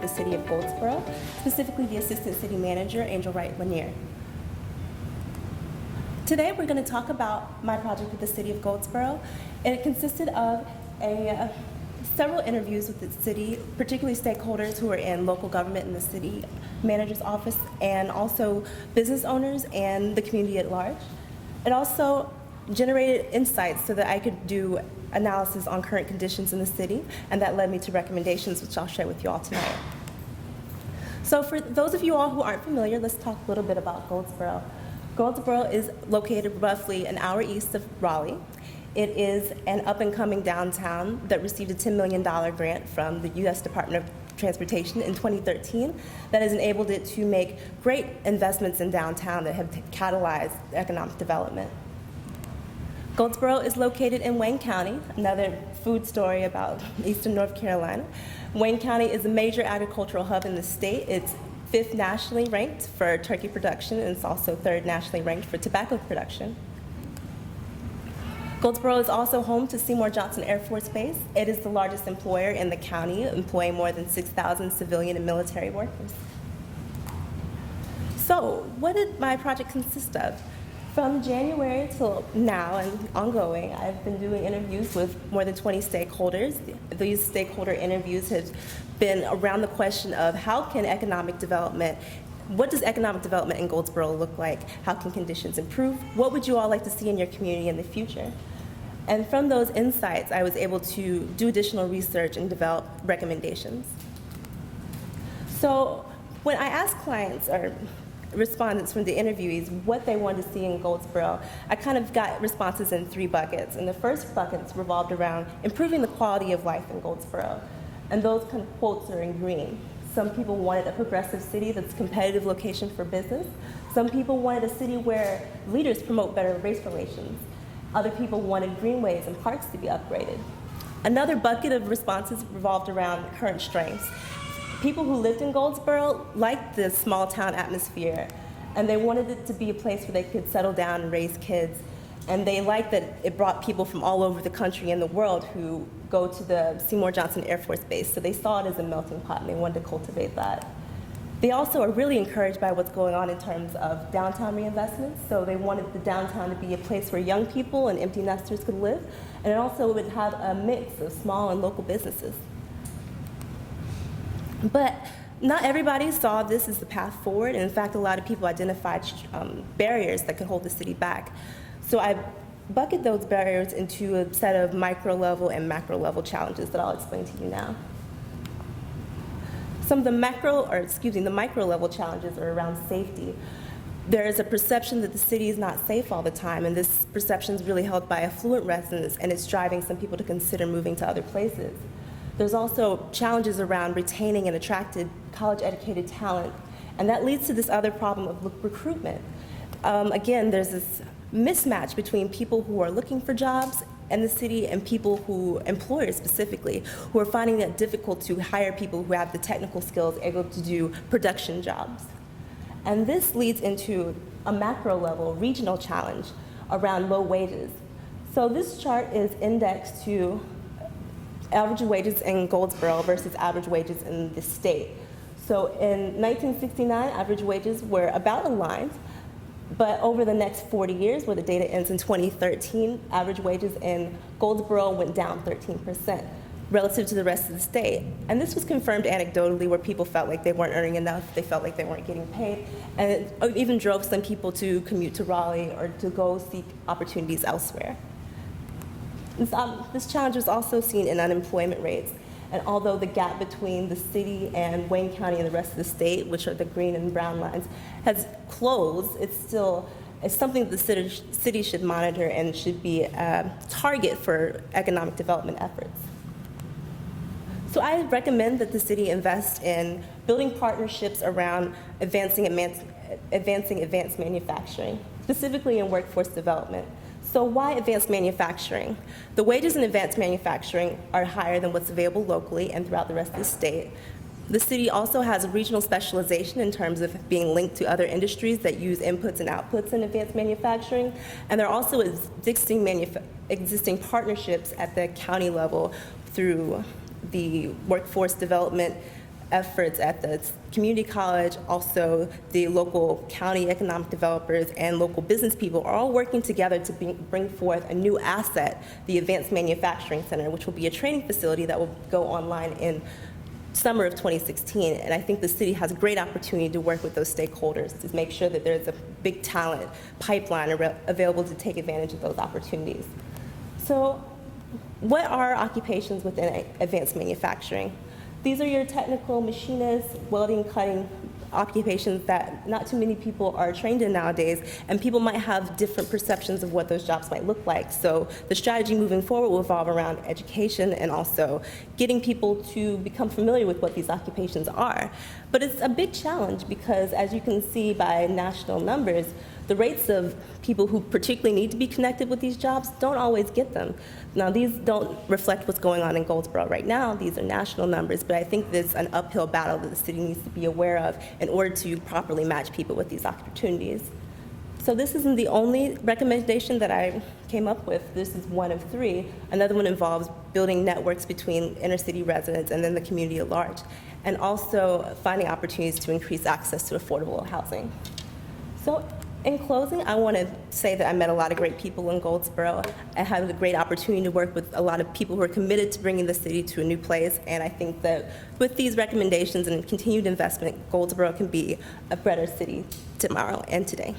the city of Goldsboro, specifically the Assistant City Manager, Angel Wright Lanier. Today we're going to talk about my project with the city of Goldsboro, and it consisted of several interviews with the city, particularly stakeholders who are in local government in the city manager's office, and also business owners and the community at large. It also generated insights so that I could do analysis on current conditions in the city, and that led me to recommendations, which I'll share with you all tonight. So for those of you all who aren't familiar, let's talk a little bit about Goldsboro. Goldsboro is located roughly an hour east of Raleigh. It is an up-and-coming downtown that received a $10 million grant from the U.S. Department of Transportation in 2013 that has enabled it to make great investments in downtown that have catalyzed economic development. Goldsboro is located in Wayne County, another food story about eastern North Carolina. Wayne County is a major agricultural hub in the state. It's 5th nationally ranked for turkey production, and it's also 3rd nationally ranked for tobacco production. Goldsboro is also home to Seymour Johnson Air Force Base. It is the largest employer in the county, employing more than 6,000 civilian and military workers. So, what did my project consist of? From January till now and ongoing, I've been doing interviews with more than 20 stakeholders. These stakeholder interviews have been around the question of how can economic development, what does economic development in Goldsboro look like? How can conditions improve? What would you all like to see in your community in the future? And from those insights, I was able to do additional research and develop recommendations. So when I asked clients or respondents from the interviewees what they wanted to see in Goldsboro, I kind of got responses in 3 buckets. And the first buckets revolved around improving the quality of life in Goldsboro. And those kind of quotes are in green. Some people wanted a progressive city that's a competitive location for business. Some people wanted a city where leaders promote better race relations. Other people wanted greenways and parks to be upgraded. Another bucket of responses revolved around current strengths. People who lived in Goldsboro liked the small town atmosphere, and they wanted it to be a place where they could settle down and raise kids. And they liked that it brought people from all over the country and the world who go to the Seymour Johnson Air Force Base. So they saw it as a melting pot, and they wanted to cultivate that. They also are really encouraged by what's going on in terms of downtown reinvestments. So they wanted the downtown to be a place where young people and empty nesters could live, and it also would have a mix of small and local businesses. But not everybody saw this as the path forward, and in fact, a lot of people identified barriers that could hold the city back. So I bucket those barriers into a set of micro-level and macro-level challenges that I'll explain to you now. Some of the micro-level challenges are around safety. There is a perception that the city is not safe all the time, and this perception is really held by affluent residents, and it's driving some people to consider moving to other places. There's also challenges around retaining and attracting college-educated talent, and that leads to this other problem of recruitment. Again, there's this mismatch between people who are looking for jobs in the city and people who, employers specifically, who are finding it difficult to hire people who have the technical skills able to do production jobs. And this leads into a macro-level regional challenge around low wages. So this chart is indexed to average wages in Goldsboro versus average wages in the state. So in 1969, average wages were about aligned, but over the next 40 years, where the data ends in 2013, average wages in Goldsboro went down 13% relative to the rest of the state. And this was confirmed anecdotally, where people felt like they weren't earning enough, they felt like they weren't getting paid, and it even drove some people to commute to Raleigh or to go seek opportunities elsewhere. This challenge was also seen in unemployment rates. And although the gap between the city and Wayne County and the rest of the state, which are the green and brown lines, has closed, it's something the city should monitor and should be a target for economic development efforts. So I recommend that the city invest in building partnerships around advancing advanced manufacturing, specifically in workforce development. So why advanced manufacturing? The wages in advanced manufacturing are higher than what's available locally and throughout the rest of the state. The city also has a regional specialization in terms of being linked to other industries that use inputs and outputs in advanced manufacturing. And there are also existing partnerships at the county level through the workforce development efforts at the community college, also the local county economic developers and local business people are all working together to bring forth a new asset, the Advanced Manufacturing Center, which will be a training facility that will go online in summer of 2016. And I think the city has a great opportunity to work with those stakeholders to make sure that there's a big talent pipeline available to take advantage of those opportunities. So what are occupations within advanced manufacturing? These are your technical machinists, welding, cutting occupations that not too many people are trained in nowadays, and people might have different perceptions of what those jobs might look like. So the strategy moving forward will evolve around education and also getting people to become familiar with what these occupations are. But it's a big challenge because, as you can see by national numbers, the rates of people who particularly need to be connected with these jobs don't always get them. Now, these don't reflect what's going on in Goldsboro right now. These are national numbers, but I think there's an uphill battle that the city needs to be aware of in order to properly match people with these opportunities. So this isn't the only recommendation that I came up with. This is one of three. Another one involves building networks between inner city residents and then the community at large, and also finding opportunities to increase access to affordable housing. So in closing, I want to say that I met a lot of great people in Goldsboro. I had a great opportunity to work with a lot of people who are committed to bringing the city to a new place, and I think that with these recommendations and continued investment, Goldsboro can be a better city tomorrow and today.